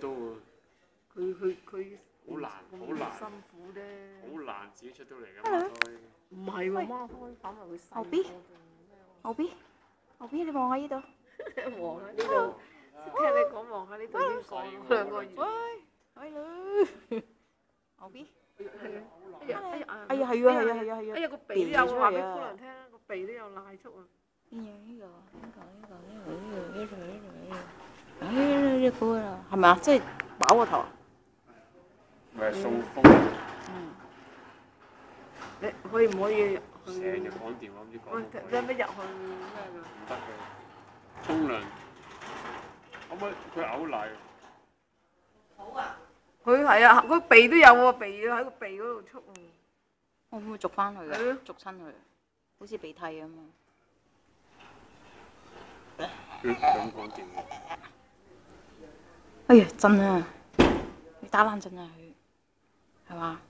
刀喎。佢好難，好難，辛苦啫。好難自己出到嚟㗎孖胎。唔係喎，孖胎反為佢細。牛 B，牛 B，牛 B，你望下呢度。望喺呢度，聽你講望喺呢度先講2個月。喂，牛 B。係啊！哎呀，係啊，係啊，哎呀，個鼻都有話俾姑娘聽，個鼻都有瀨出啊！係咪啊？即係飽個頭啊？咪係掃風。你可以唔可以成日講電話唔知講乜鬼。使唔使入去咩㗎？唔得嘅。沖涼。可唔可以佢嘔奶？好啊！佢係啊，個鼻都有喎，鼻喺個鼻嗰度出喎。我會唔會逐翻佢㗎？逐親佢，好似鼻涕咁啊！佢咁講電話。哎呀，震啊！你打冷震啊佢，係嘛？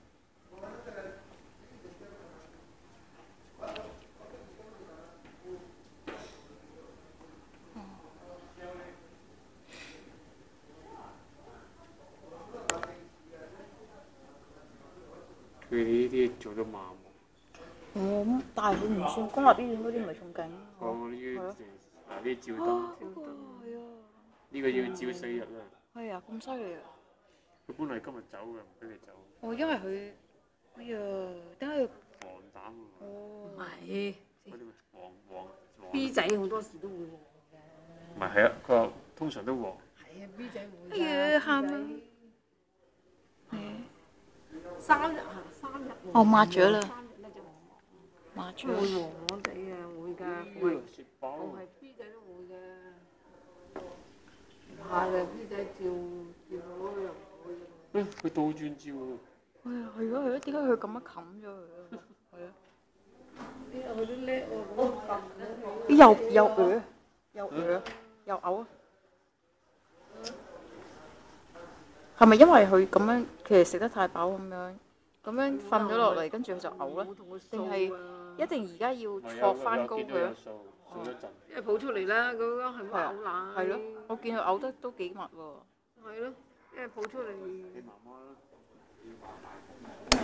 佢哋呢啲做得慢喎。咁但係佢唔算公立醫院嗰啲，唔係仲勁。講呢啲嗱啲照燈，係啊。呢個要照4日啦。係啊，咁犀利啊！佢本嚟今日走嘅，唔俾你走。哦，因為佢，哎呀，點解要黃疸啊？唔係嗰啲咪黃 B 仔好多時都會黃嘅。唔係係啊，佢話通常都黃。係啊 ，B 仔會。哎呀，喊啊！係啊。 3日係3日黃。哦，抹咗啦。3日咧就抹咗。會黃黃地啊，會㗎，我係 B 仔都會嘅。唔係嘅 B 仔照到又唔會嘅。佢倒轉照喎。哎呀，係啊係啊，點解佢咁樣冚咗佢啊？係啊。佢都叻喎，咁樣撳嗰啲又嘔又嘔啊！係咪因為佢咁樣其實食得太飽咁樣瞓咗落嚟，跟住佢就嘔咧？定係一定而家要戳翻高佢啊？因為抱出嚟啦，嗰個係咪嘔奶？係咯，我見佢嘔得都幾密喎。係咯，因為抱出嚟。